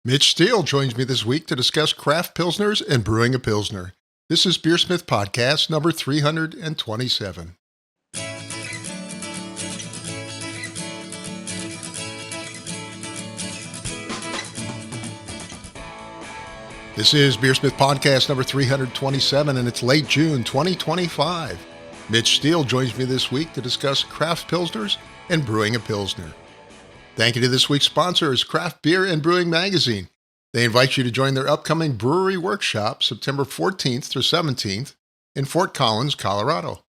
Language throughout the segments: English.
Mitch Steele joins me this week to discuss craft pilsners and brewing a pilsner. This is BeerSmith Podcast number 327. This is BeerSmith Podcast number 327, and it's late June 2025. Mitch Steele joins me this week to discuss craft pilsners and brewing a pilsner. Thank you to this week's sponsors, Craft Beer and Brewing Magazine. They invite you to join their upcoming brewery workshop September 14th through 17th in Fort Collins, Colorado.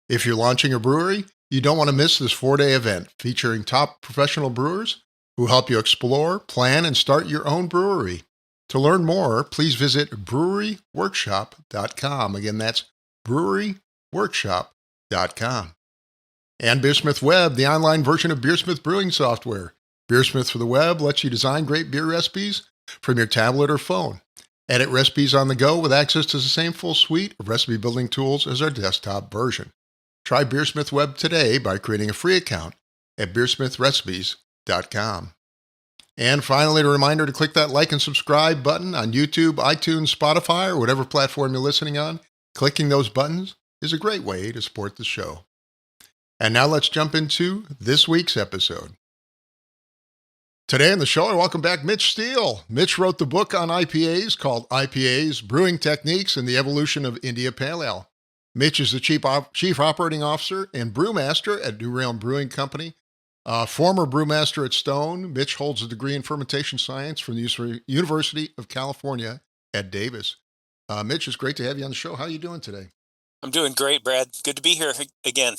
If you're launching a brewery, you don't want to miss this 4-day event featuring top professional brewers who help you explore, plan, and start your own brewery. To learn more, please visit breweryworkshop.com. Again, that's breweryworkshop.com. And BeerSmith Web, the online version of BeerSmith brewing software. BeerSmith for the web lets you design great beer recipes from your tablet or phone. Edit recipes on the go with access to the same full suite of recipe building tools as our desktop version. Try BeerSmith Web today by creating a free account at beersmithrecipes.com. And finally, a reminder to click that like and subscribe button on YouTube, iTunes, Spotify, or whatever platform you're listening on. Clicking those buttons is a great way to support the show. And now let's jump into this week's episode. Today on the show, I welcome back Mitch Steele. Mitch wrote the book on IPAs called IPAs, Brewing Techniques and the Evolution of India Pale Ale. Mitch is the Chief Operating Officer and Brewmaster at New Realm Brewing Company. Former brewmaster at Stone, Mitch holds a degree in fermentation science from the University of California at Davis. Mitch, it's great to have you on the show. How are you doing today? I'm doing great, Brad. Good to be here again.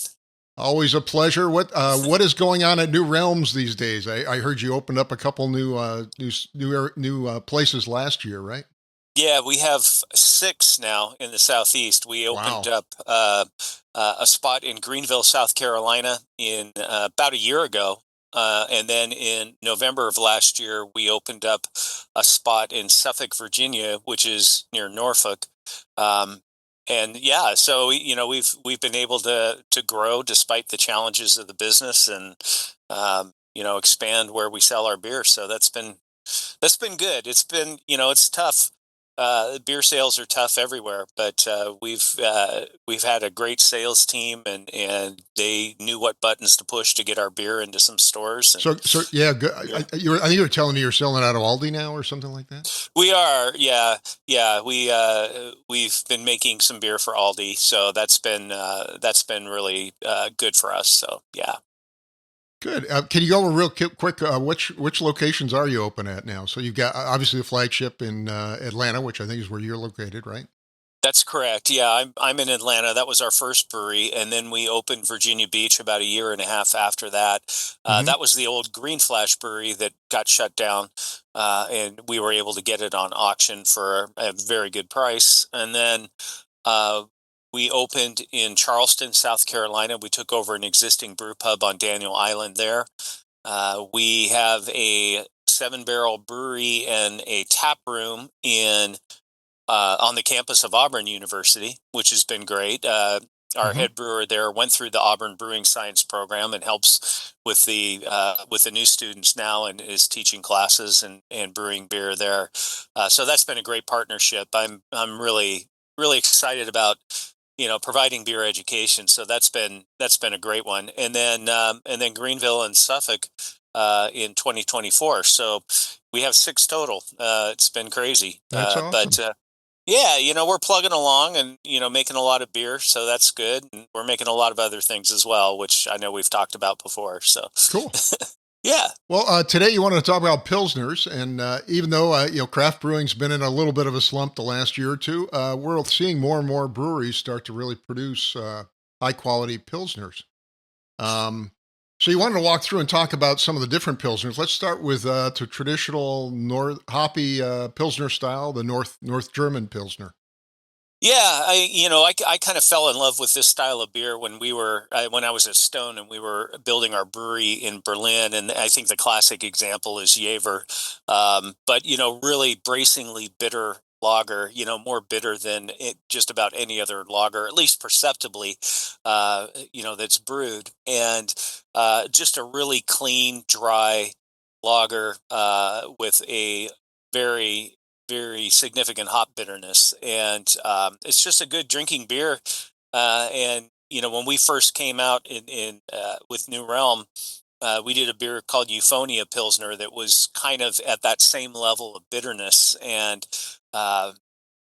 Always a pleasure. What is going on at New Realms these days? I heard you opened up a couple new places last year, right? Yeah, we have 6 now in the Southeast. We opened up a spot in Greenville, South Carolina in about a year ago. And then in November of last year, we opened up a spot in Suffolk, Virginia, which is near Norfolk. And yeah, so we've been able to grow despite the challenges of the business and expand where we sell our beer. So that's been good. It's been it's tough. Beer sales are tough everywhere, but we've had a great sales team, and they knew what buttons to push to get our beer into some stores. And, so yeah, good. I think you were telling me you're selling out of Aldi now or something like that. We are, yeah. We've been making some beer for Aldi, so that's been really good for us. So yeah. Good. Can you go over real quick? Which locations are you open at now? So you've got obviously the flagship in Atlanta, which I think is where you're located, right? That's correct. Yeah, I'm in Atlanta. That was our first brewery, and then we opened Virginia Beach about a year and a half after that. That was the old Green Flash brewery that got shut down, and we were able to get it on auction for a very good price. And then we opened in Charleston, South Carolina. We took over an existing brew pub on Daniel Island there. We have a 7-barrel brewery and a tap room on the campus of Auburn University, which has been great. Our head brewer there went through the Auburn Brewing Science program and helps with the new students now, and is teaching classes and brewing beer there. So that's been a great partnership. I'm really excited about providing beer education. So that's been a great one. And then Greenville and Suffolk in 2024. So we have 6 total. It's been crazy. That's awesome. But yeah, we're plugging along and making a lot of beer, so that's good. And we're making a lot of other things as well, which I know we've talked about before. So cool. Yeah. Well, today you wanted to talk about pilsners, and even though craft brewing's been in a little bit of a slump the last year or two, we're seeing more and more breweries start to really produce high quality pilsners. So you wanted to walk through and talk about some of the different pilsners. Let's start with the traditional hoppy pilsner style, the North German pilsner. Yeah, I kind of fell in love with this style of beer when when I was at Stone and we were building our brewery in Berlin, and I think the classic example is Jever. But really bracingly bitter lager, more bitter than just about any other lager, at least perceptibly, that's brewed, and just a really clean, dry lager with a very, very significant hop bitterness, and it's just a good drinking beer. And when we first came out in with New Realm, we did a beer called Euphonia Pilsner that was kind of at that same level of bitterness. And uh,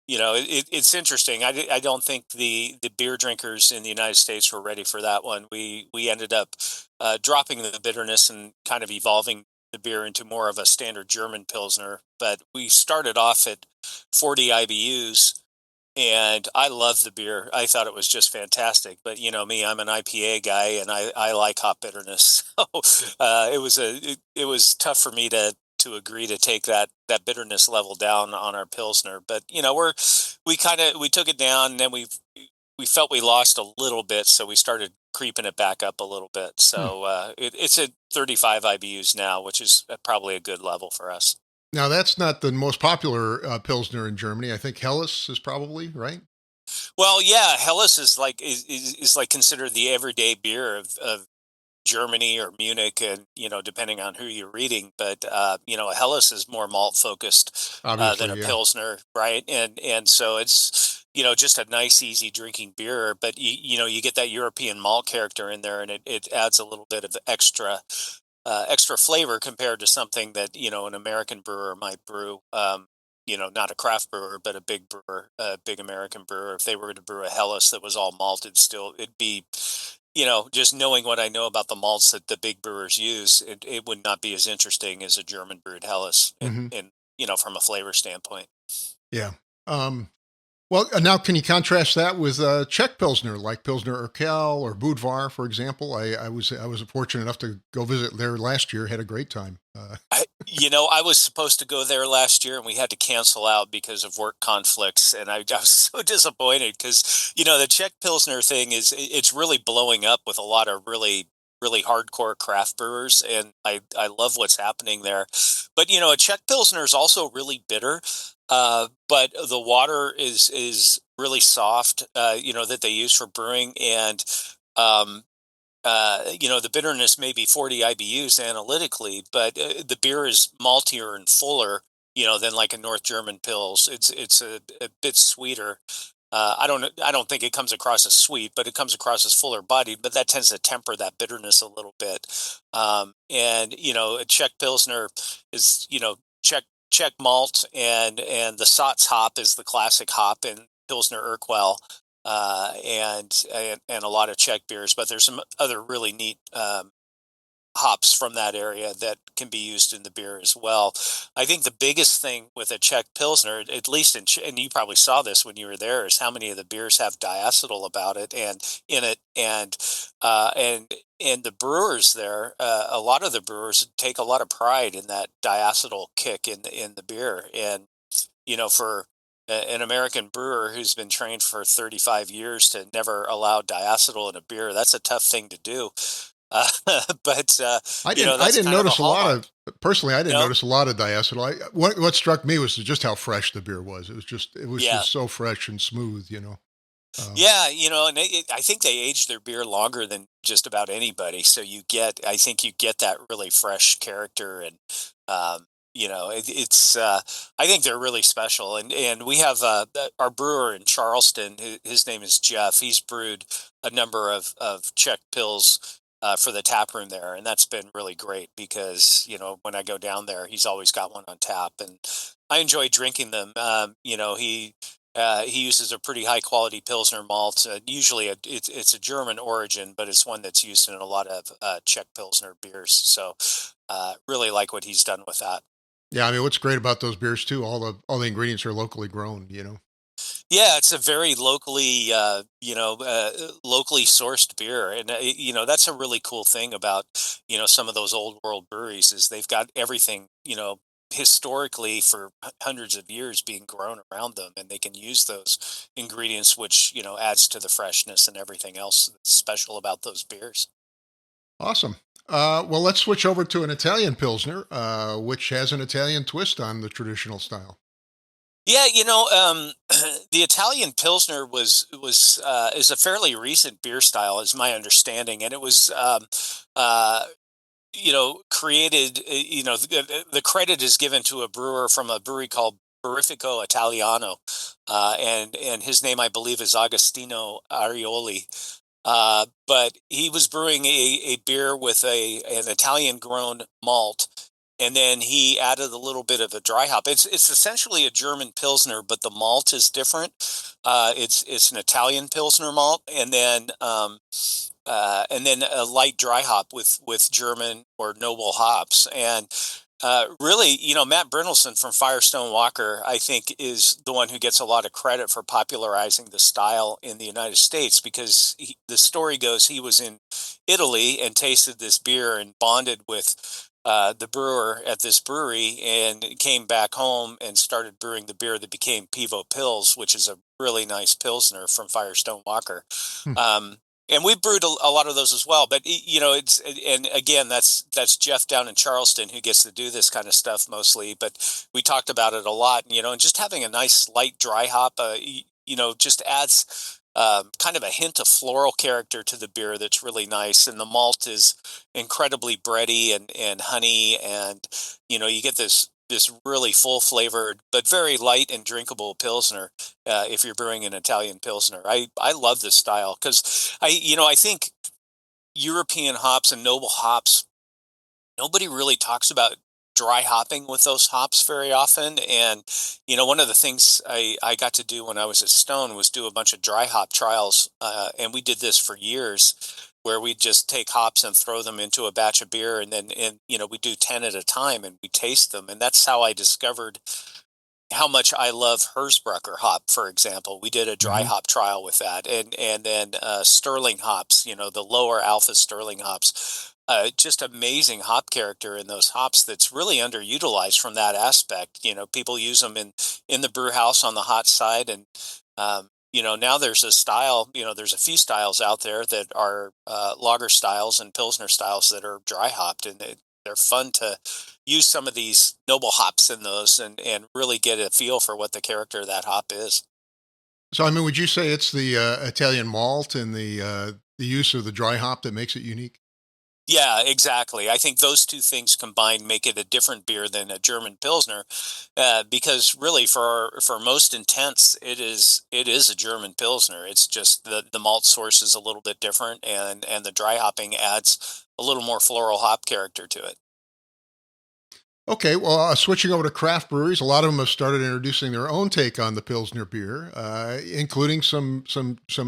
it's interesting. I don't think the beer drinkers in the United States were ready for that one. We ended up dropping the bitterness and kind of evolving the beer into more of a standard German Pilsner. But we started off at 40 IBUs, and I love the beer. I thought it was just fantastic. But me, I'm an IPA guy, and I like hop bitterness. So it was tough for me to agree to take that bitterness level down on our pilsner. But we took it down, and then we felt we lost a little bit, so we started creeping it back up a little bit. Hmm. So it's at 35 IBUs now, which is probably a good level for us. Now, that's not the most popular Pilsner in Germany. I think Helles is probably, right? Well, yeah, Helles is like considered the everyday beer of Germany or Munich, and depending on who you're reading. But Helles is more malt focused than Obviously, a yeah. Pilsner, right? And so it's just a nice, easy drinking beer. But you get that European malt character in there, and it adds a little bit of extra flavor compared to something that an American brewer might brew. Not a craft brewer, but a big brewer, a big American brewer. If they were to brew a Helles that was all malted, still it'd be, just knowing what I know about the malts that the big brewers use, it would not be as interesting as a German brewed Helles, Hmm. and from a flavor standpoint. Yeah. Um, well, now can you contrast that with Czech Pilsner, like Pilsner Urquell or Budvar, for example? I was fortunate enough to go visit there last year. Had a great time. I was supposed to go there last year, and we had to cancel out because of work conflicts. And I was so disappointed because, the Czech Pilsner thing it's really blowing up with a lot of really, really hardcore craft brewers. And I love what's happening there. But, a Czech Pilsner is also really bitter. But the water is really soft, that they use for brewing. And, um, the bitterness may be 40 IBUs analytically, but the beer is maltier and fuller, than like a North German Pils. It's a bit sweeter. I don't think it comes across as sweet, but it comes across as fuller bodied. But that tends to temper that bitterness a little bit. And a Czech Pilsner is Czech malt, and the Satz hop is the classic hop in Pilsner Urquell, and a lot of Czech beers. But there's some other really neat hops from that area that can be used in the beer as well. I think the biggest thing with a Czech Pilsner, at least and you probably saw this when you were there, is how many of the beers have diacetyl about it and in it, uh, and and the brewers there, a lot of the brewers take a lot of pride in that diacetyl kick in the beer. And for an American brewer who's been trained for 35 years to never allow diacetyl in a beer, that's a tough thing to do. Uh, but I didn't. I that's didn't kind of a notice a lot hallmark. of. Personally, I didn't No, notice a lot of diacetyl. What struck me was just how fresh the beer was. It was just yeah, so fresh and smooth. You know. Um, yeah, and I think they age their beer longer than just about anybody. So I think you get that really fresh character, and it's. I think they're really special, and we have our brewer in Charleston. His name is Jeff. He's brewed a number of Czech pills. For the tap room there, and that's been really great because when I go down there, he's always got one on tap, and I enjoy drinking them. He uses a pretty high quality Pilsner malt. Usually, it's a German origin, but it's one that's used in a lot of Czech Pilsner beers. So, really like what he's done with that. yeah, I mean, what's great about those beers too? All the ingredients are locally grown. You know. Yeah, it's a very locally sourced beer, and that's a really cool thing about some of those old world breweries is they've got everything historically for hundreds of years being grown around them, and they can use those ingredients, which adds to the freshness and everything else that's special about those beers. Awesome. Well, let's switch over to an Italian Pilsner, which has an Italian twist on the traditional style. Yeah, the Italian Pilsner is a fairly recent beer style, is my understanding, and it was created, the credit is given to a brewer from a brewery called Verifico Italiano, and his name I believe is Agostino Arioli. But he was brewing a beer with an Italian grown malt, and then he added a little bit of a dry hop. It's essentially a German Pilsner, but the malt is different. It's an Italian Pilsner malt, and then a light dry hop with German or noble hops. And really, Matt Brynildson from Firestone Walker, I think, is the one who gets a lot of credit for popularizing the style in the United States because the story goes he was in Italy and tasted this beer and bonded with the brewer at this brewery and came back home and started brewing the beer that became Pivo Pils, which is a really nice Pilsner from Firestone Walker. Hmm. Um, and we brewed a lot of those as well. But it's and again, that's Jeff down in Charleston who gets to do this kind of stuff mostly. But we talked about it a lot, and just having a nice light dry hop, just adds kind of a hint of floral character to the beer that's really nice. And the malt is incredibly bready and honey, and you get this really full flavored but very light and drinkable pilsner if you're brewing an Italian pilsner. I love this style because I think European hops and noble hops, nobody really talks about dry hopping with those hops very often. And one of the things I got to do when I was at Stone was do a bunch of dry hop trials, and we did this for years, where we just take hops and throw them into a batch of beer, and we do 10 at a time and we taste them. And that's how I discovered how much I love Hersbrucker hop, for example. We did a dry Hmm. hop trial with that, and then Sterling hops, the lower alpha Sterling hops. Just amazing hop character in those hops that's really underutilized from that aspect. People use them in the brew house on the hot side, and now there's a style. There's a few styles out there that are lager styles and pilsner styles that are dry hopped, and they're fun to use some of these noble hops in those and really get a feel for what the character of that hop is. So, I mean, would you say it's the Italian malt and the use of the dry hop that makes it unique? Yeah, exactly. I think those two things combined make it a different beer than a German Pilsner, because really, for most intents, it is a German Pilsner. It's just the malt source is a little bit different, and the dry hopping adds a little more floral hop character to it. Okay, well, switching over to craft breweries, a lot of them have started introducing their own take on the Pilsner beer, including some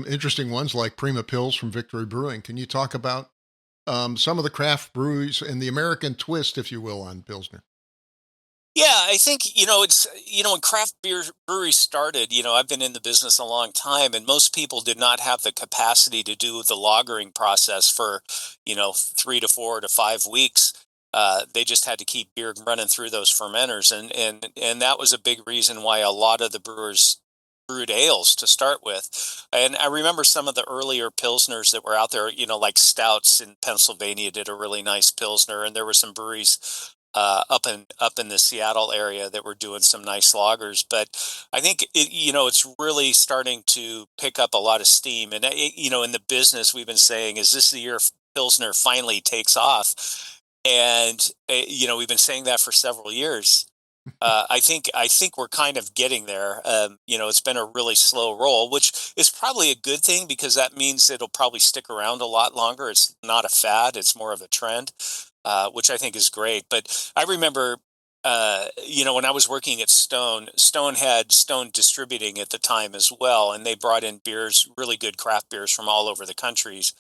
interesting ones like Prima Pils from Victory Brewing. Can you talk about some of the craft breweries and the American twist, if you will, on Pilsner? Yeah, I think, it's, when craft beer breweries started, I've been in the business a long time, and most people did not have the capacity to do the lagering process for, 3 to 4 to 5 weeks. They just had to keep beer running through those fermenters, and that was a big reason why a lot of the brewers brewed ales to start with. And I remember some of the earlier pilsners that were out there, like Stouts in Pennsylvania did a really nice pilsner, and there were some breweries up in the Seattle area that were doing some nice loggers. But I think it's really starting to pick up a lot of steam. And in the business, we've been saying, is this the year Pilsner finally takes off? And we've been saying that for several years. I think we're kind of getting there. It's been a really slow roll, which is probably a good thing because that means it'll probably stick around a lot longer. It's not a fad; it's more of a trend, which I think is great. But I remember, when I was working at Stone, Stone had Stone Distributing at the time as well, and they brought in beers, really good craft beers from all over the countries,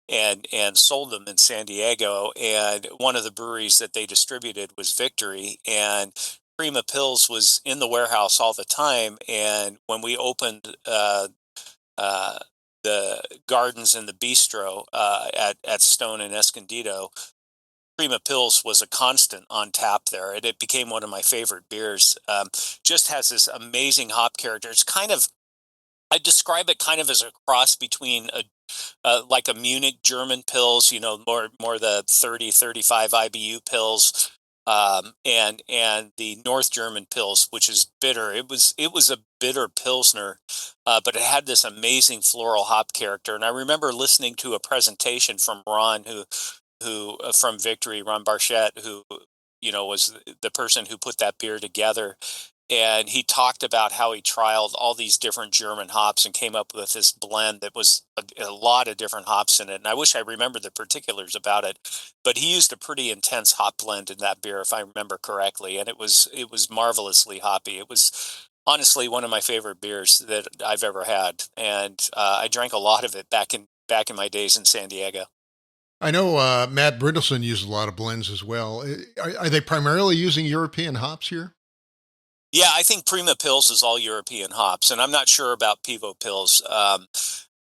and sold them in San Diego. And one of the breweries that they distributed was Victory, and Prima Pills was in the warehouse all the time. And when we opened uh, the gardens and the bistro at Stone and Escondido, Prima Pills was a constant on tap there, and it became one of my favorite beers. Just has this amazing hop character. It's kind of, I describe it kind of as a cross between like a Munich German pills, more the 30-35 IBU pills, and the North German pills, which is bitter. It was a bitter pilsner, but it had this amazing floral hop character. And I remember listening to a presentation from Ron, who from Victory, Ron Barchett, who was the person who put that beer together, and he talked about how he trialed all these different German hops and came up with this blend that was a lot of different hops in it. And I wish I remembered the particulars about it, but he used a pretty intense hop blend in that beer, if I remember correctly, and it was marvelously hoppy. It was honestly one of my favorite beers that I've ever had, and I drank a lot of it back in my days in San Diego. I know Matt Brittelson uses a lot of blends as well. Are they primarily using European hops here? Yeah, I think Prima Pils is all European hops, and I'm not sure about Pivo Pils.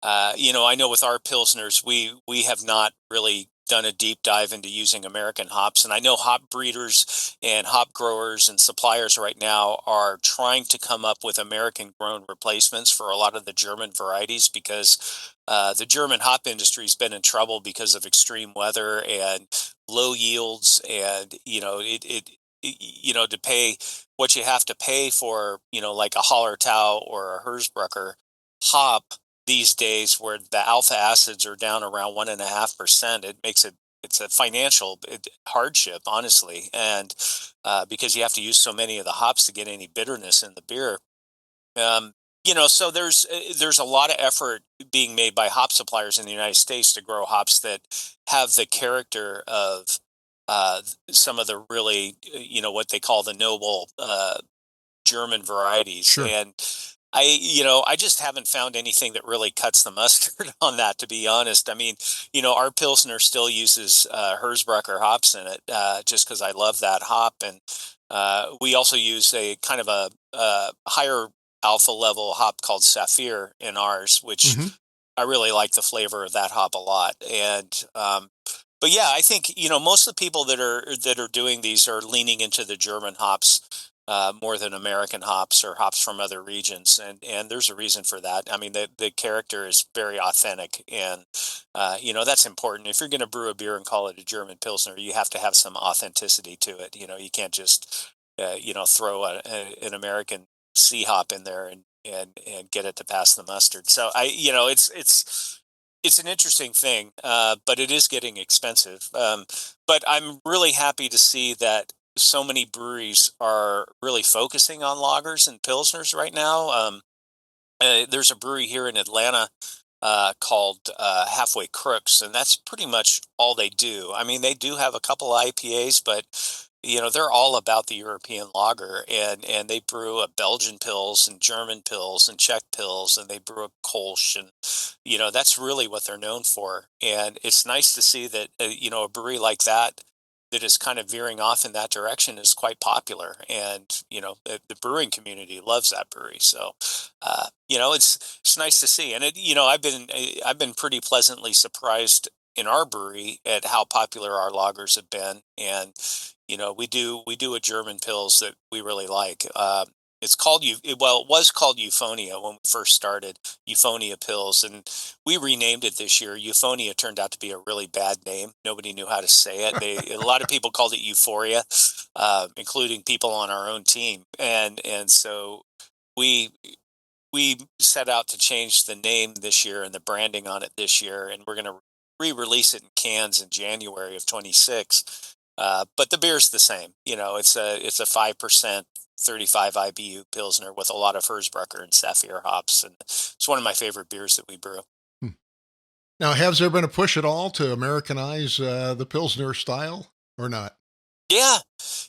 I know with our Pilsners, we have not really done a deep dive into using American hops, and I know hop breeders and hop growers and suppliers right now are trying to come up with American grown replacements for a lot of the German varieties because the German hop industry has been in trouble because of extreme weather and low yields, and to pay what you have to pay for, like a Hallertau or a Hersbrucker hop these days, where the alpha acids are down around 1.5%. It's a financial hardship, honestly, and because you have to use so many of the hops to get any bitterness in the beer. So there's a lot of effort being made by hop suppliers in the United States to grow hops that have the character of some of the really, what they call the noble German varieties. Sure. And I just haven't found anything that really cuts the mustard on that, to be honest. I mean, our Pilsner still uses Hersbrucker hops in it, just because I love that hop. And we also use a kind of a higher alpha level hop called Saphir in ours, which Hmm. I really like the flavor of that hop a lot. And but yeah, I think most of the people that are doing these are leaning into the German hops more than American hops or hops from other regions, and there's a reason for that. I mean, the character is very authentic, and that's important. If you're going to brew a beer and call it a German Pilsner, you have to have some authenticity to it. You can't just throw an American C hop in there and get it to pass the mustard. So it's an interesting thing, but it is getting expensive. But I'm really happy to see that so many breweries are really focusing on lagers and pilsners right now. There's a brewery here in Atlanta called Halfway Crooks, and that's pretty much all they do. I mean, they do have a couple IPAs, but they're all about the European lager, and they brew a Belgian Pils and German Pils and Czech Pils, and they brew a Kolsch, and that's really what they're known for. And it's nice to see that a brewery like that is kind of veering off in that direction is quite popular, and the brewing community loves that brewery. So it's nice to see, and I've been pretty pleasantly surprised in our brewery at how popular our lagers have been. And we do a German pils that we really like. It's called it was called Euphonia when we first started, Euphonia Pils, and we renamed it this year. Euphonia turned out to be a really bad name. Nobody knew how to say it. A lot of people called it Euphoria, including people on our own team, and so we we set out to change the name this year and the branding on it this year, and we're going to re-release it in cans in January of 26. But the beer's the same. It's a 5%, 35 IBU pilsner with a lot of Hersbrucker and Sapphire hops, and it's one of my favorite beers that we brew. Hmm. Now, has there been a push at all to Americanize the Pilsner style or not? Yeah,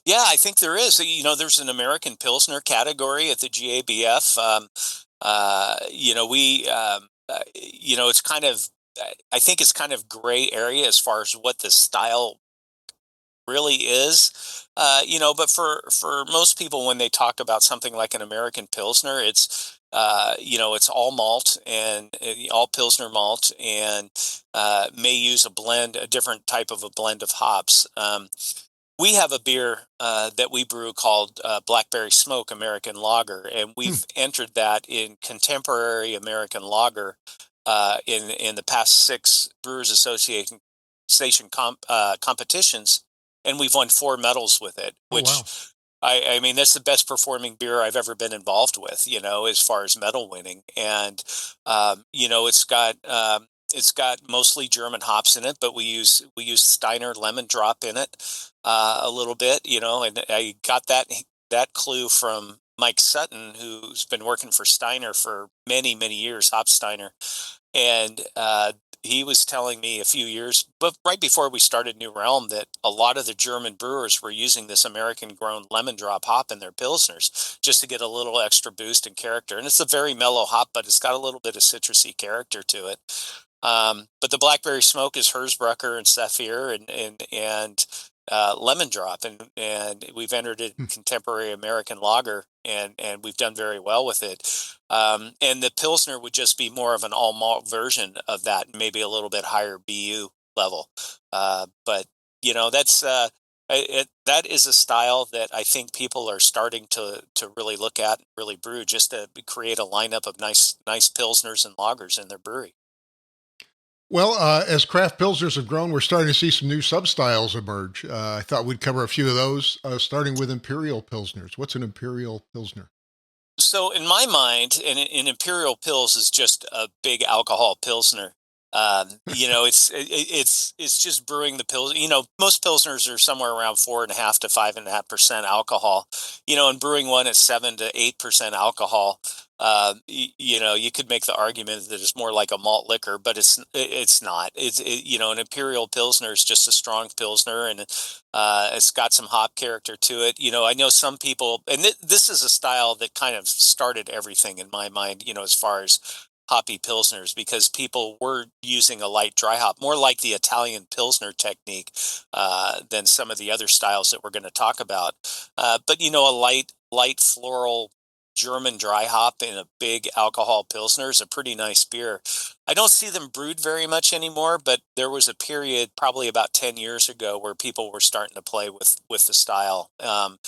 yeah, I think there is. There's an American Pilsner category at the GABF. It's kind of, I think it's kind of gray area as far as what the style really is. But for most people, when they talk about something like an American Pilsner, it's all malt and all Pilsner malt, and may use a different type of a blend of hops. We have a beer that we brew called Blackberry Smoke American Lager, and Hmm. we've entered that in contemporary American lager in the past six Brewers Association competitions, and we've won four medals with it. Oh, Which wow. I mean, that's the best performing beer I've ever been involved with. As far as medal winning, and it's got. It's got mostly German hops in it, but we use Steiner lemon drop in it a little bit, and I got that clue from Mike Sutton, who's been working for Steiner for many, many years, Hop Steiner. And he was telling me a few years, but right before we started New Realm, that a lot of the German brewers were using this American-grown lemon drop hop in their pilsners just to get a little extra boost in character. And it's a very mellow hop, but it's got a little bit of citrusy character to it. But the blackberry smoke is Herzbrucker and Saphir and lemon drop, and we've entered it Hmm. contemporary American lager, and we've done very well with it. And the Pilsner would just be more of an all malt version of that, maybe a little bit higher BU level. But that's that is a style that I think people are starting to really look at and really brew, just to create a lineup of nice Pilsners and lagers in their brewery. Well, as craft pilsners have grown, we're starting to see some new sub-styles emerge. I thought we'd cover a few of those, starting with Imperial Pilsners. What's an Imperial Pilsner? So in my mind, an Imperial Pils is just a big alcohol Pilsner. It's just brewing the pils. Most Pilsners are somewhere around 4.5 to 5.5% alcohol. And brewing one at 7 to 8% alcohol. You could make the argument that it's more like a malt liquor, but it's not. An Imperial Pilsner is just a strong Pilsner, and it's got some hop character to it. I know some people, and this is a style that kind of started everything in my mind, as far as hoppy Pilsners, because people were using a light dry hop, more like the Italian Pilsner technique than some of the other styles that we're going to talk about. But, a light floral German dry hop in a big alcohol Pilsner is a pretty nice beer. I don't see them brewed very much anymore, but there was a period probably about 10 years ago where people were starting to play with the style. And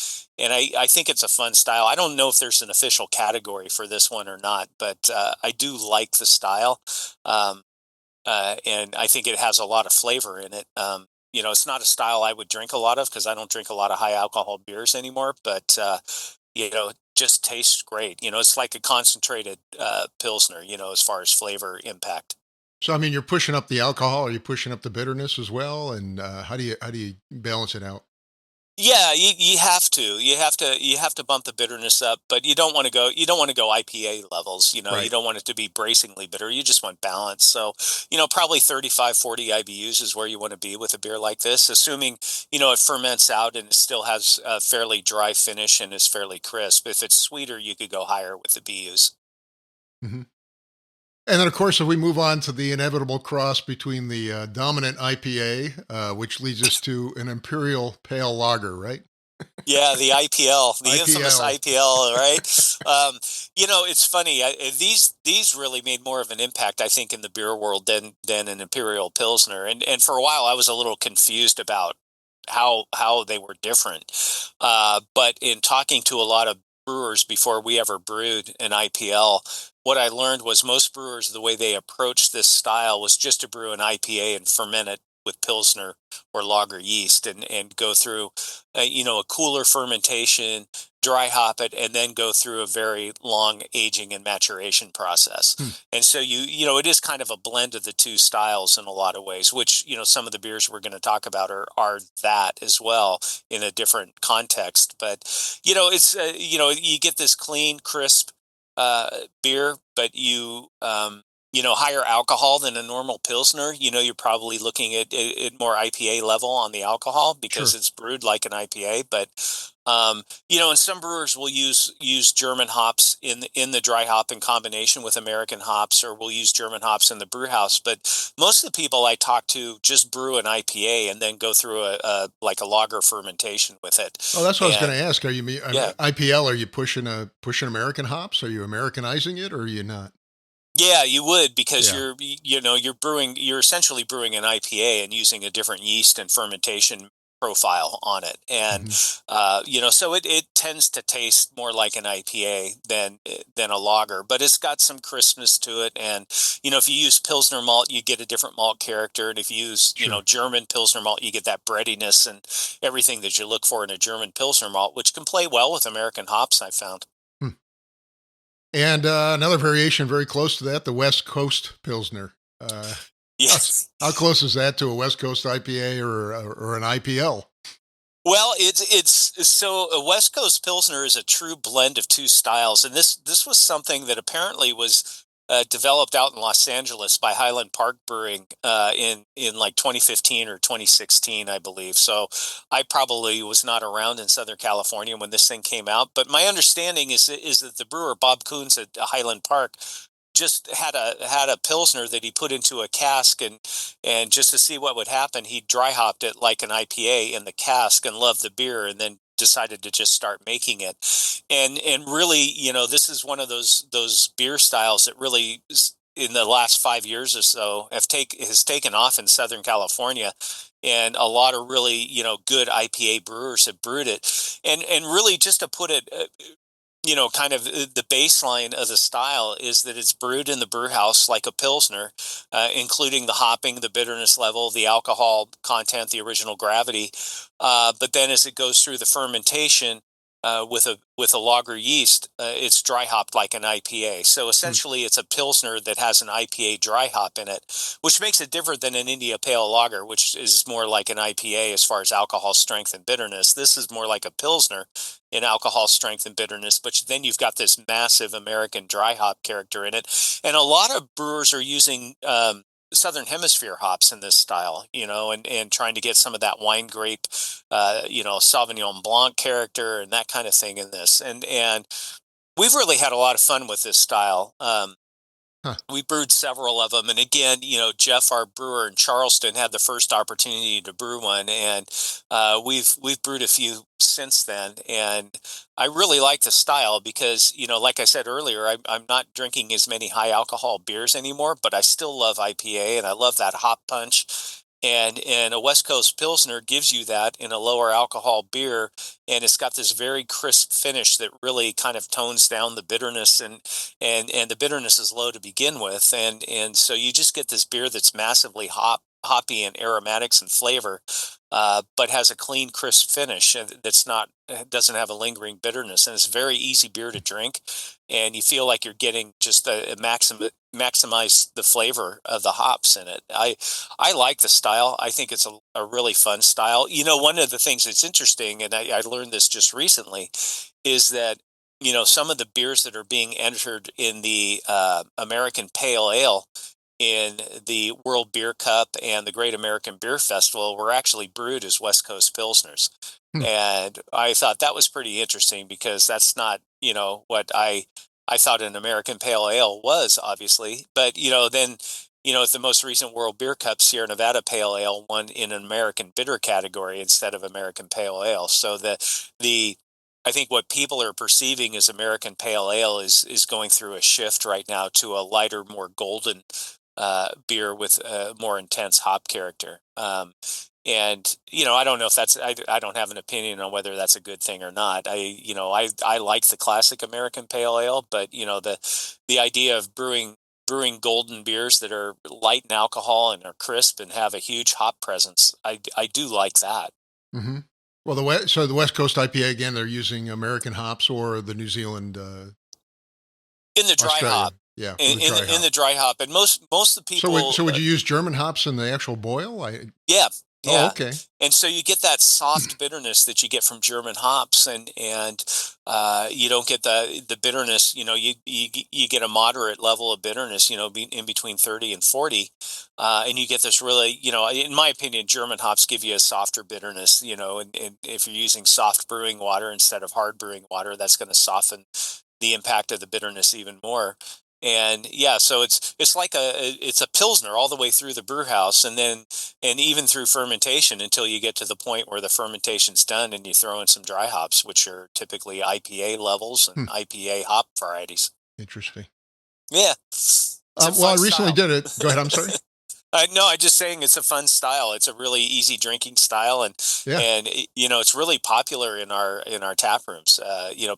I think it's a fun style. I don't know if there's an official category for this one or not, but I do like the style. Um, and I think it has a lot of flavor in it. It's not a style I would drink a lot of because I don't drink a lot of high alcohol beers anymore, but it just tastes great. It's like a concentrated Pilsner, as far as flavor impact. So, I mean, you're pushing up the alcohol. Are you pushing up the bitterness as well? And how do you balance it out? Yeah, you have to bump the bitterness up, but you don't want to go IPA levels, you Right. don't want it to be bracingly bitter. You just want balance. So, probably 35, 40 IBUs is where you want to be with a beer like this, assuming, it ferments out and it still has a fairly dry finish and is fairly crisp. If it's sweeter, you could go higher with the BUs. Hmm. And then, of course, if we move on to the inevitable cross between the dominant IPA, which leads us to an Imperial Pale Lager, right? Yeah, the IPL, the infamous IPL. IPL, right? It's funny. These really made more of an impact, I think, in the beer world than an Imperial Pilsner. And for a while, I was a little confused about how they were different. But in talking to a lot of brewers before we ever brewed an IPL, what I learned was most brewers, the way they approached this style was just to brew an IPA and ferment it with Pilsner or lager yeast and go through a cooler fermentation, dry hop it, and then go through a very long aging and maturation Hmm. process. And so it is kind of a blend of the two styles in a lot of ways, which some of the beers we're going to talk about are that as well in a different context. But it's you get this clean, crisp uh, beer, but higher alcohol than a normal Pilsner. You're probably looking at more IPA level on the alcohol because Sure. it's brewed like an IPA. But and some brewers will use German hops in the dry hop in combination with American hops, or will use German hops in the brew house. But most of the people I talk to just brew an IPA and then go through a like a lager fermentation with it. Oh, that's what I was going And to ask. Are you yeah, IPL? Are you pushing American hops? Are you Americanizing it, or are you not? yeah, you would, because Yeah. you're essentially brewing an IPA and using a different yeast and fermentation profile on it. And Hmm. so it tends to taste more like an IPA than a lager, but it's got some crispness to it. And if you use Pilsner malt, you get a different malt character. And if you use Sure. German Pilsner malt, you get that breadiness and everything that you look for in a German Pilsner malt, which can play well with American hops, I found. Hmm. And another variation very close to that, the West Coast Pilsner. How, Yes. how close is that to a West Coast IPA or an IPL? Well, it's so a West Coast Pilsner is a true blend of two styles, and this was something that apparently was developed out in Los Angeles by Highland Park Brewing in like 2015 or 2016, I believe. So I probably was not around in Southern California when this thing came out, but my understanding is that the brewer Bob Coons at Highland Park just had a pilsner that he put into a cask, and just to see what would happen, he dry hopped it like an IPA in the cask and loved the beer, and then decided to just start making it. And really, this is one of those beer styles that really in the last 5 years or so has taken off in Southern California, and a lot of really good IPA brewers have brewed it. And really, just to put it kind of the baseline of the style is that it's brewed in the brew house like a pilsner, including the hopping, the bitterness level, the alcohol content, the original gravity. But then as it goes through the fermentation with a lager yeast, it's dry hopped like an IPA. So Hmm. essentially, it's a pilsner that has an IPA dry hop in it, which makes it different than an India Pale Lager, which is more like an IPA as far as alcohol strength and bitterness. This is more like a pilsner in alcohol strength and bitterness, but then you've got this massive American dry hop character in it. And a lot of brewers are using Southern Hemisphere hops in this style, and trying to get some of that wine grape, Sauvignon Blanc character and that kind of thing in this. And we've really had a lot of fun with this style. Huh. We brewed several of them, and again, Jeff, our brewer in Charleston, had the first opportunity to brew one, and we've brewed a few since then. And I really like the style because, like I said earlier, I'm not drinking as many high alcohol beers anymore, but I still love IPA, and I love that hop punch. And a West Coast Pilsner gives you that in a lower alcohol beer, and it's got this very crisp finish that really kind of tones down the bitterness, and the bitterness is low to begin with, and so you just get this beer that's massively hoppy and aromatics and flavor, but has a clean, crisp finish, and that's not doesn't have a lingering bitterness, and it's a very easy beer to drink, and you feel like you're getting just a maximize the flavor of the hops in it. I like the style. I think it's a really fun style. One of the things that's interesting, and I learned this just recently, is that some of the beers that are being entered in the American Pale Ale in the World Beer Cup and the Great American Beer Festival were actually brewed as West Coast Pilsners. Hmm. And I thought that was pretty interesting because that's not, what I thought an American Pale Ale was, obviously. But, then, at the most recent World Beer Cup, Sierra Nevada Pale Ale won in an American Bitter category instead of American Pale Ale. So the I think what people are perceiving as American Pale Ale is going through a shift right now to a lighter, more golden beer with a more intense hop character. And I don't know if I don't have an opinion on whether that's a good thing or not. I like the classic American Pale Ale, but the idea of brewing golden beers that are light in alcohol and are crisp and have a huge hop presence, I do like that. Hmm. Well, the West Coast IPA again, they're using American hops or the New Zealand, In the dry Australia. hop, Yeah, for the dry in hop. the dry hop, and most of the people, So would you use German hops in the actual boil? yeah, Oh, yeah, okay. and so you get that soft bitterness that you get from German hops, and you don't get the bitterness. You get a moderate level of bitterness. In between 30 and 40, and you get this really, in my opinion, German hops give you a softer bitterness. And if you're using soft brewing water instead of hard brewing water, that's going to soften the impact of the bitterness even more. And yeah, so it's like it's a pilsner all the way through the brew house, and even through fermentation until you get to the point where the fermentation's done and you throw in some dry hops, which are typically IPA levels and Hmm. IPA hop varieties. Interesting. Yeah, it's a Well, I fun recently style. did it. Go ahead. I'm sorry. No, I'm just saying it's a fun style. It's a really easy drinking style, Yeah. and it's really popular in our tap rooms.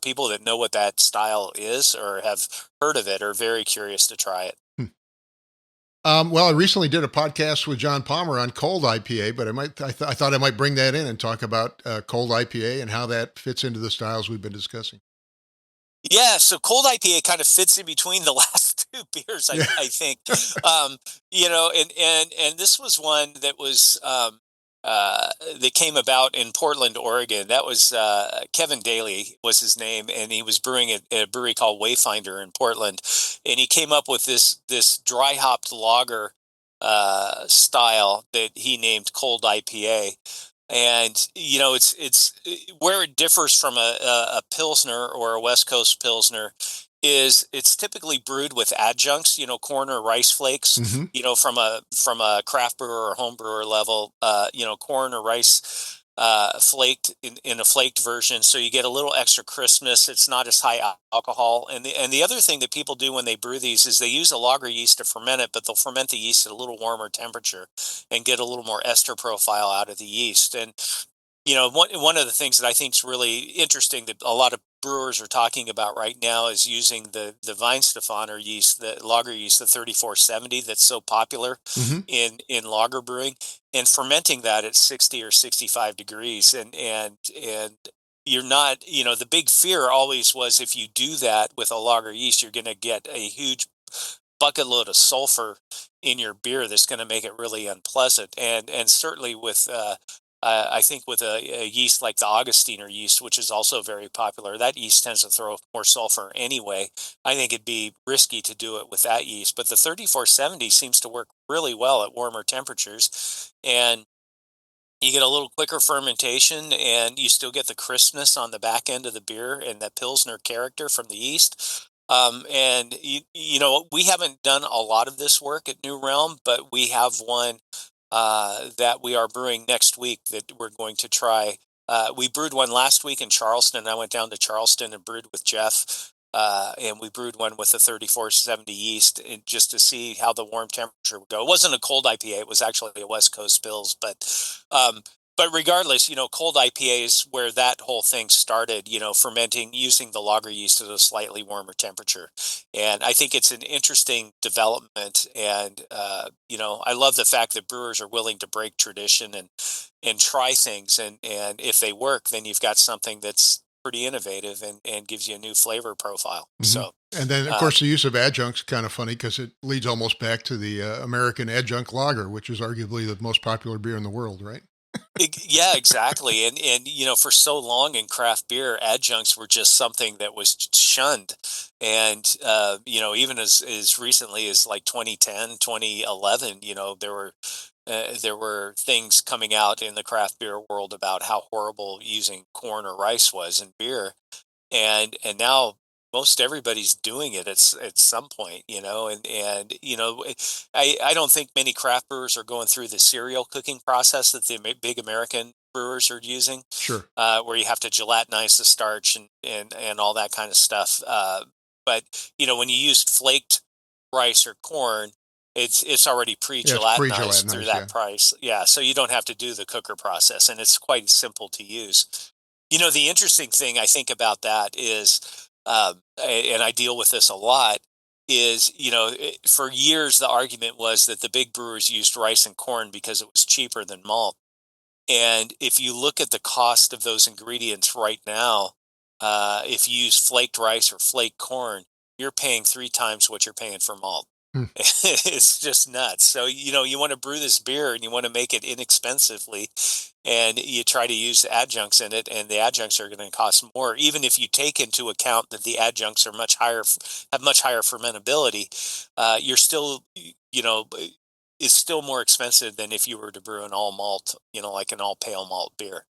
People that know what that style is or have heard of it are very curious to try it. Hmm. Well, I recently did a podcast with John Palmer on cold IPA, but I thought I might bring that in and talk about cold IPA and how that fits into the styles we've been discussing. Yeah, so cold IPA kind of fits in between the last two beers, Yeah. I think. Um, and this was one that was that came about in Portland, Oregon. That was Kevin Daly was his name, and he was brewing at a brewery called Wayfinder in Portland, and he came up with this dry hopped lager style that he named cold IPA. And where it differs from a pilsner or a West Coast pilsner is it's typically brewed with adjuncts, corn or rice flakes, Hmm. from a craft brewer or home brewer level, corn or rice flaked in a flaked version, so you get a little extra crispness. It's not as high alcohol. And the other thing that people do when they brew these is they use a lager yeast to ferment it, but they'll ferment the yeast at a little warmer temperature and get a little more ester profile out of the yeast. And one of the things that I think is really interesting that a lot of brewers are talking about right now is using the Weihenstephaner yeast, the lager yeast, the 3470 that's so popular Hmm. in lager brewing, and fermenting that at 60 or 65 degrees. And you're not, the big fear always was if you do that with a lager yeast, you're going to get a huge bucket load of sulfur in your beer that's going to make it really unpleasant. And certainly with I think with a yeast like the Augustiner yeast, which is also very popular, that yeast tends to throw more sulfur anyway. I think it'd be risky to do it with that yeast, but the 3470 seems to work really well at warmer temperatures, and you get a little quicker fermentation, and you still get the crispness on the back end of the beer and that Pilsner character from the yeast. And we haven't done a lot of this work at New Realm, but we have one that we are brewing next week that we're going to try. We brewed one last week in Charleston. I went down to Charleston and brewed with Jeff. And we brewed one with the 3470 yeast just to see how the warm temperature would go. It wasn't a cold IPA; it was actually a West Coast Pils. Um, but regardless, cold IPA is where that whole thing started. Fermenting using the lager yeast at a slightly warmer temperature, and I think it's an interesting development. And I love the fact that brewers are willing to break tradition and try things. And if they work, then you've got something that's pretty innovative and gives you a new flavor profile. Hmm. So, And then, of uh, course, the use of adjuncts kind of funny because it leads almost back to the American adjunct lager, which is arguably the most popular beer in the world, right? Yeah, exactly. And for so long in craft beer, adjuncts were just something that was shunned. And even as recently as like 2010, 2011, there were things coming out in the craft beer world about how horrible using corn or rice was in beer, and now most everybody's doing it at some point, and I don't think many craft brewers are going through the cereal cooking process that the big American brewers are using, Sure. where you have to gelatinize the starch and all that kind of stuff. But when you use flaked rice or corn, it's already Yeah, it's pre-gelatinized through pre-gelatinized. that Yeah. price. Yeah, so you don't have to do the cooker process, and it's quite simple to use. The interesting thing I think about that is, and I deal with this a lot, is, for years the argument was that the big brewers used rice and corn because it was cheaper than malt. And if you look at the cost of those ingredients right now, if you use flaked rice or flaked corn, you're paying three times what you're paying for malt. Hmm. It's just nuts. So, you want to brew this beer and you want to make it inexpensively, and you try to use adjuncts in it, and the adjuncts are going to cost more, even if you take into account that the adjuncts are much higher, have much higher fermentability. You're still, it's still more expensive than if you were to brew an all malt, like an all pale malt beer.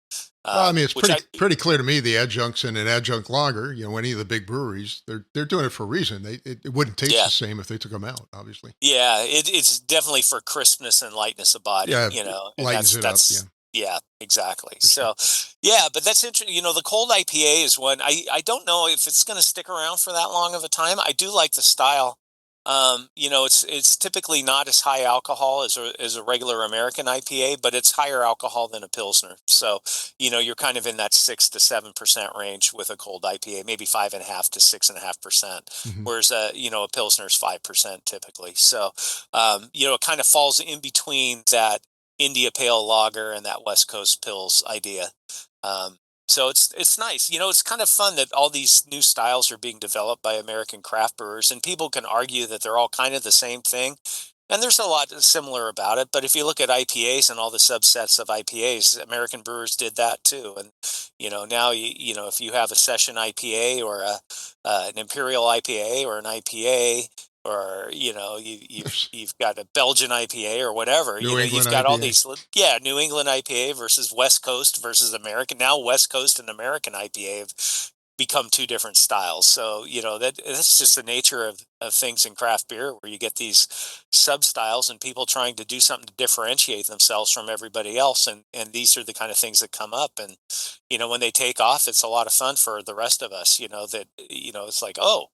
Well, I mean, it's Which I pretty clear to me the adjuncts in an adjunct lager, any of the big breweries, they're doing it for a reason. It wouldn't taste Yeah, the same if they took them out, obviously. yeah, it's definitely for crispness and lightness of body, Yeah, it and lightens it up. Yeah, yeah, exactly. for sure. So, yeah, but that's interesting. The cold IPA is one I don't know if it's going to stick around for that long of a time. I do like the style. It's typically not as high alcohol as a regular American IPA, but it's higher alcohol than a Pilsner. So, you're kind of in that 6 to 7% range with a cold IPA, maybe 5.5 to 6.5%, Hmm. whereas a Pilsner's 5% typically. So, it kind of falls in between that India Pale Lager and that West Coast Pils idea. So it's nice. It's kind of fun that all these new styles are being developed by American craft brewers, and people can argue that they're all kind of the same thing. And there's a lot similar about it, but if you look at IPAs and all the subsets of IPAs, American brewers did that too. And now if you have a session IPA or an Imperial IPA or an IPA, or you've got a Belgian IPA or whatever, New England you've got all IPA. these, yeah, New England IPA versus West Coast versus American. Now West Coast and American IPA have become two different styles. So that's just the nature of things in craft beer, where you get these sub styles and people trying to do something to differentiate themselves from everybody else, and these are the kind of things that come up. And when they take off, it's a lot of fun for the rest of us. That it's like, oh,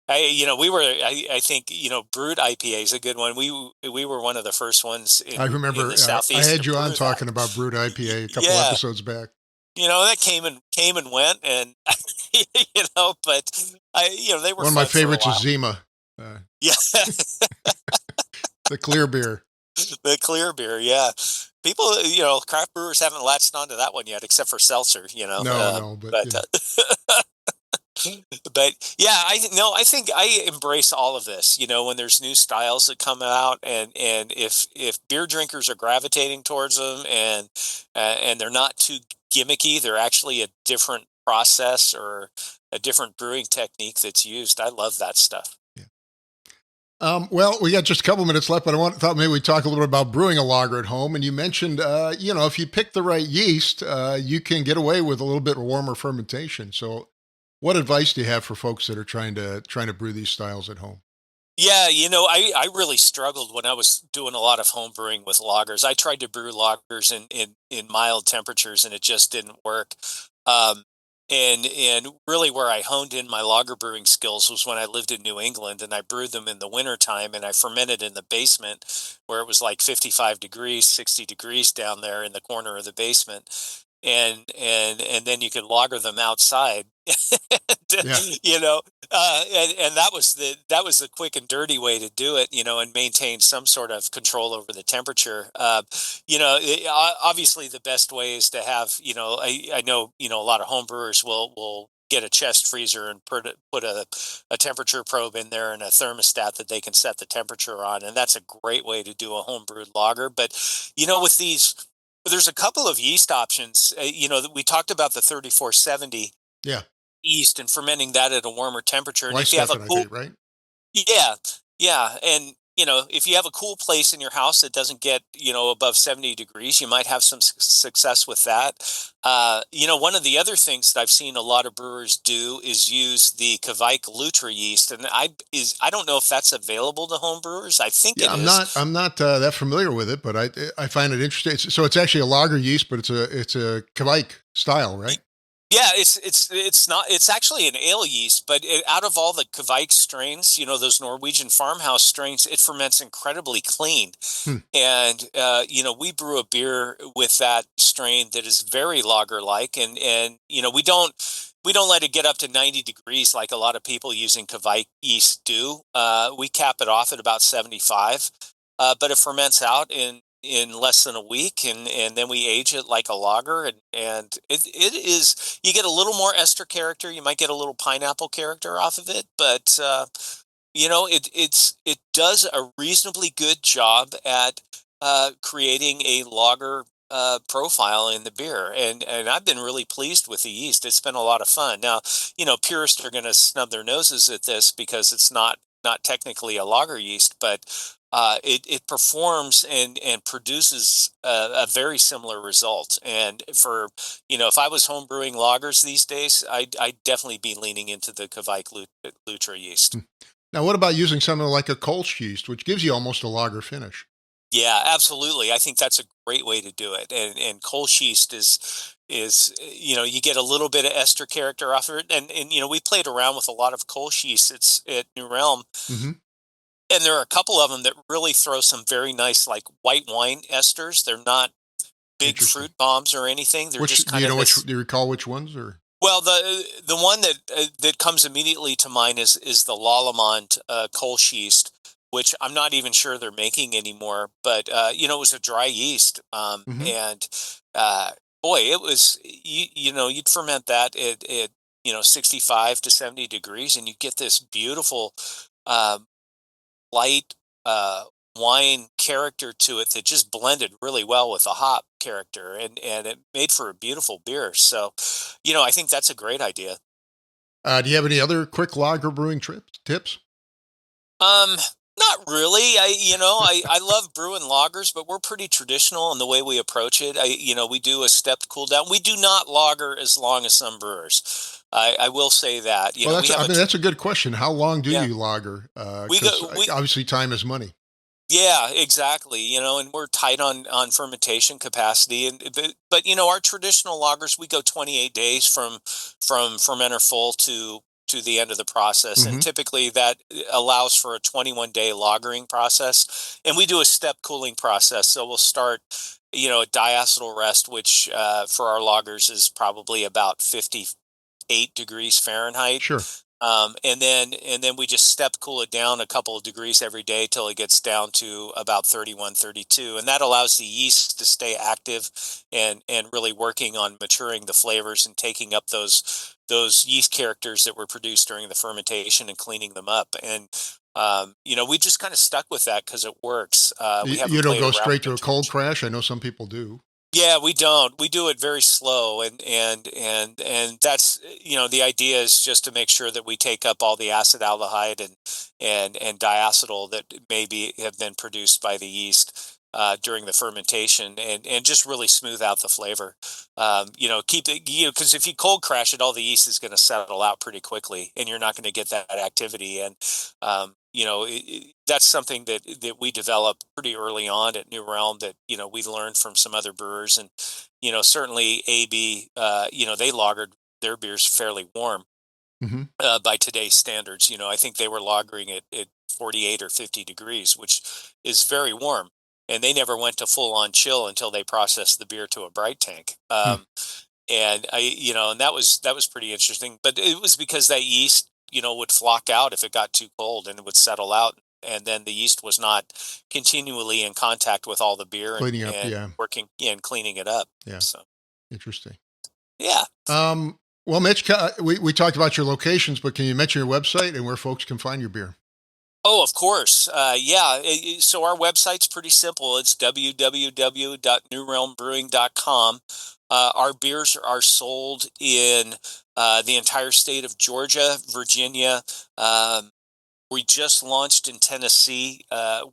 I think, brewed IPA is a good one. We were one of the first ones I in remember the I Southeast to had you on brew that. talking about brewed IPA a couple Yeah, episodes back. that came and went, and but they were One of my fun for a favorites is while. Zima, uh, Yeah, the clear beer. the clear beer. Yeah, people, craft brewers haven't latched onto that one yet, except for seltzer. No, no, but But but yeah, I think I embrace all of this. When there's new styles that come out, and if beer drinkers are gravitating towards them, and they're not too gimmicky, they're actually a different process or a different brewing technique that's used. I love that stuff. yeah. Well, we got just a couple minutes left, but thought maybe we'd talk a little bit about brewing a lager at home. And you mentioned, if you pick the right yeast, you can get away with a little bit warmer fermentation. So, what advice do you have for folks that are trying to brew these styles at home? Yeah, I really struggled when I was doing a lot of home brewing with lagers. I tried to brew lagers in mild temperatures, and it just didn't work. Um, and really where I honed in my lager brewing skills was when I lived in New England, and I brewed them in the wintertime, and I fermented in the basement where it was like 55 degrees, 60 degrees down there in the corner of the basement. And then you could lager them outside. Yeah, you know and that was the quick and dirty way to do it, and maintain some sort of control over the temperature. Obviously the best way is to have, I know, a lot of home brewers will get a chest freezer and put a temperature probe in there and a thermostat that they can set the temperature on, and that's a great way to do a home brewed lager. But with these, there's a couple of yeast options. That we talked about, the 3470 yeah. yeast and fermenting that at a warmer temperature. And if you have a Weißsteffen, I cool, think, right? yeah, yeah, and if you have a cool place in your house that doesn't get above 70 degrees, you might have some success with that. One of the other things that I've seen a lot of brewers do is use the Kveik Lutra yeast, and I don't know if that's available to home brewers. I think Yeah, it I'm is. not that familiar with it, but I find it interesting. So it's actually a lager yeast, but it's a Kvike style, right? Yeah, it's not. It's actually an ale yeast, but out of all the Kveik strains, those Norwegian farmhouse strains, it ferments incredibly clean. Hmm. And we brew a beer with that strain that is very lager-like, and we don't let it get up to 90 degrees like a lot of people using Kveik yeast do. We cap it off at about 75, but it ferments out in less than a week, and then we age it like a lager, and it is, you get a little more ester character, you might get a little pineapple character off of it, but it does a reasonably good job at creating a lager profile in the beer, and I've been really pleased with the yeast. It's been a lot of fun. Now, purists are going to snub their noses at this because it's not technically a lager yeast, but it performs and produces a very similar result. And for if I was home brewing lagers these days, I'd definitely be leaning into the Kveik Lutra yeast. Hmm. Now, what about using something like a Kolsch yeast, which gives you almost a lager finish? Yeah, absolutely. I think that's a great way to do it. And Kolsch yeast is you get a little bit of ester character off of it, and we played around with a lot of Kolsch yeast. It's at New Realm, Hmm. and there are a couple of them that really throw some very nice, like, white wine esters. They're not big Interesting. fruit bombs or anything. They're Which just do kind you of know? Which this. do you recall which ones or? Well, the one that comes immediately to mind is the Lallemand Kolsch yeast, which I'm not even sure they're making anymore. But it was a dry yeast, Hmm. and uh, boy, it was you'd ferment that at 65 to 70 degrees, and you get this beautiful um, light wine character to it that just blended really well with the hop character, and it made for a beautiful beer. So, I think that's a great idea. Do you have any other quick lager brewing tips? Um, Not really. I love brewing lagers, but we're pretty traditional in the way we approach it. We do a stepped cool down. We do not lager as long as some brewers. I will say that. Well, We have that's a good question. How long do yeah, you lager? we Because go, we, obviously time is money. yeah, exactly. And we're tight on fermentation capacity, but our traditional lagers, we go 28 days from fermenter full to the end of the process, and Hmm. typically that allows for a 21-day lagering process, and we do a step cooling process. So we'll start at diacetyl rest, which for our lagers is probably about 58 degrees Fahrenheit. Sure. And then we just step cool it down a couple of degrees every day till it gets down to about 31, 32. And that allows the yeast to stay active and really working on maturing the flavors and taking up those yeast characters that were produced during the fermentation and cleaning them up. And we just kind of stuck with that because it works. We You haven't don't played go around straight with to it a too cold much. crash. I know some people do. Yeah, we don't. We do it very slow, and that's the idea is just to make sure that we take up all the acetaldehyde and diacetyl that maybe have been produced by the yeast during the fermentation, and just really smooth out the flavor. Keep it because if you cold crash it, all the yeast is going to settle out pretty quickly, and you're not going to get that activity. And that's something that we developed pretty early on at New Realm that we learned from some other brewers, and certainly AB, they lagered their beers fairly warm Hmm. by today's standards. I think they were lagering at 48 or 50 degrees, which is very warm. And they never went to full on chill until they processed the beer to a bright tank. And and that was pretty interesting. But it was because that yeast, would flock out if it got too cold, and it would settle out. And then the yeast was not continually in contact with all the beer and, Cleaning up. and Yeah. working and cleaning it up. Yeah. So, Interesting. yeah. Um, well, Mitch, we talked about your locations, but can you mention your website and where folks can find your beer? Oh, of course. Yeah. So our website's pretty simple. It's www.newrealmbrewing.com. Our beers are sold in the entire state of Georgia, Virginia. Um, we just launched in Tennessee.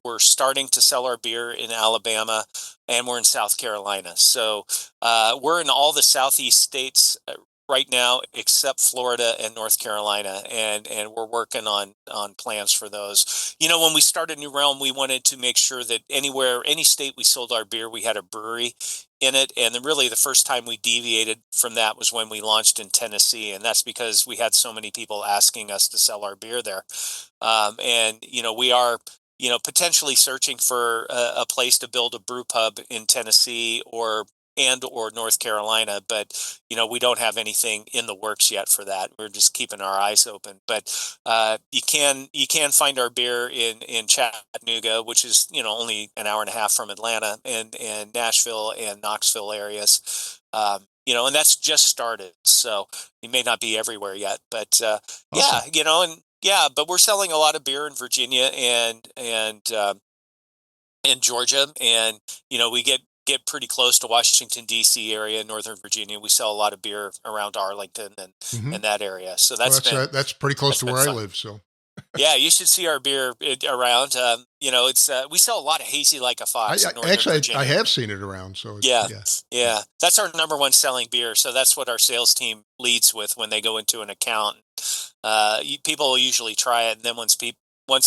We're starting to sell our beer in Alabama, and we're in South Carolina. So we're in all the Southeast states right now, except Florida and North Carolina, and we're working on plans for those. When we started New Realm, we wanted to make sure that any state we sold our beer, we had a brewery in it. And then really the first time we deviated from that was when we launched in Tennessee, and that's because we had so many people asking us to sell our beer there. And we are potentially searching for a place to build a brew pub in Tennessee or North Carolina, but we don't have anything in the works yet for that. We're just keeping our eyes open. But you can find our beer in Chattanooga, which is only an hour and a half from Atlanta, and Nashville and Knoxville areas. And that's just started, so you may not be everywhere yet, but yeah, Awesome. and yeah, but we're selling a lot of beer in Virginia and Georgia, and we get pretty close to Washington D.C. area, Northern Virginia. We sell a lot of beer around Arlington and Hmm. and that area. So Well, that's been that's pretty close that's to been where I fun. live. So Yeah, you should see our beer around. It's we sell a lot of hazy like a fox in Northern I Virginia. have seen it around. So Yeah, yeah. Yeah. yeah, that's our number one selling beer. So that's what our sales team leads with when they go into an account. People will usually try it, and then once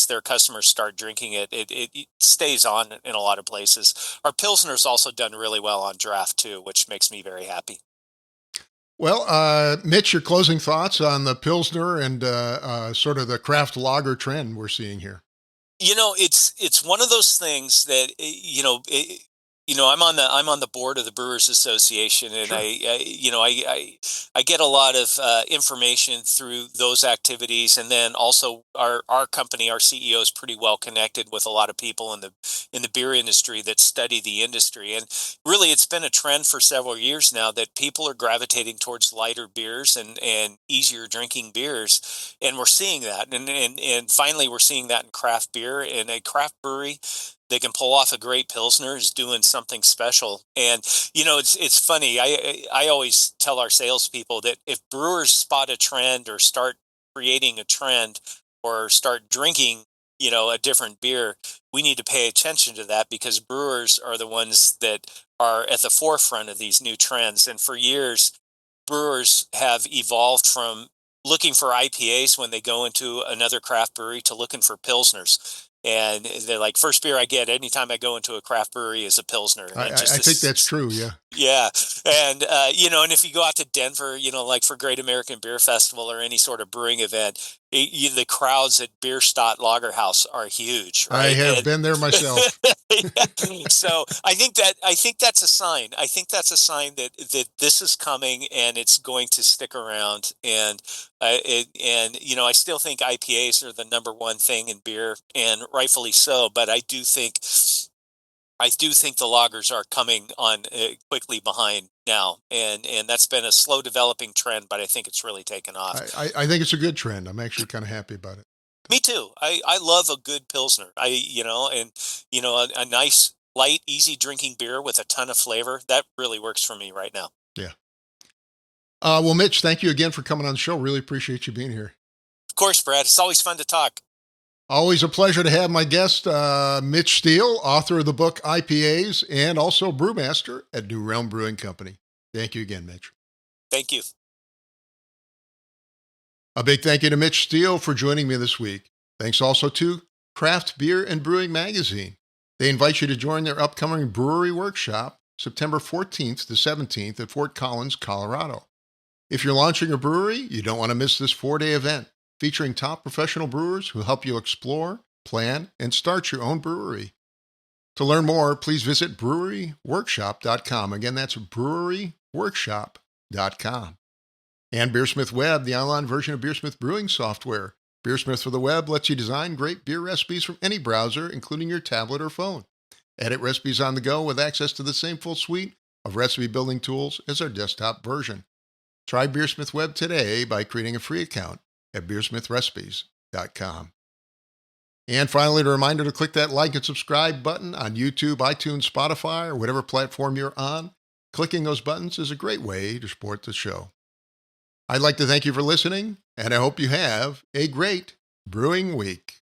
their customers start drinking it, it stays on in a lot of places. Our Pilsner's also done really well on draft too, which makes me very happy. Well, Mitch, your closing thoughts on the Pilsner and sort of the craft lager trend we're seeing here? It's one of those things that I'm on the board of the Brewers Association, and Sure. I get a lot of information through those activities, and then also our company, our CEO is pretty well connected with a lot of people in the beer industry that study the industry, and really it's been a trend for several years now that people are gravitating towards lighter beers and easier drinking beers, and we're seeing that, and finally we're seeing that in craft beer, and a craft brewery they can pull off a great pilsner is doing something special. And it's funny. I always tell our salespeople that if brewers spot a trend or start creating a trend or start drinking, a different beer, we need to pay attention to that because brewers are the ones that are at the forefront of these new trends. And for years, brewers have evolved from looking for IPAs when they go into another craft brewery to looking for pilsners. And they're like, first beer I get anytime I go into a craft brewery is a pilsner, and just I think that's this. true. Yeah. Yeah, and and if you go out to Denver, like for Great American Beer Festival or any sort of brewing event, the crowds at Bierstadt Lager House are huge, I right? have And been there myself. yeah. So I think that's a sign. I think that's a sign that this is coming and it's going to stick around. And I still think IPAs are the number one thing in beer, and rightfully so. But I do think the loggers are coming on quickly behind now, and that's been a slow developing trend, but I think it's really taken off. I think it's a good trend. I'm actually kind of happy about it. Me too. I love a good pilsner. And a nice light, easy drinking beer with a ton of flavor that really works for me right now. Yeah. Well, Mitch, thank you again for coming on the show. Really appreciate you being here. Of course, Brad. It's always fun to talk. Always a pleasure to have my guest, Mitch Steele, author of the book IPAs and also brewmaster at New Realm Brewing Company. Thank you again, Mitch. Thank you. A big thank you to Mitch Steele for joining me this week. Thanks also to Craft Beer and Brewing Magazine. They invite you to join their upcoming brewery workshop September 14th to 17th at Fort Collins, Colorado. If you're launching a brewery, you don't want to miss this 4-day event featuring top professional brewers who help you explore, plan, and start your own brewery. To learn more, please visit breweryworkshop.com. Again, that's breweryworkshop.com. And BeerSmith Web, the online version of BeerSmith brewing software. BeerSmith for the web lets you design great beer recipes from any browser, including your tablet or phone. Edit recipes on the go with access to the same full suite of recipe building tools as our desktop version. Try BeerSmith Web today by creating a free account at beersmithrecipes.com. And finally, a reminder to click that like and subscribe button on YouTube, iTunes, Spotify, or whatever platform you're on. Clicking those buttons is a great way to support the show. I'd like to thank you for listening, and I hope you have a great brewing week.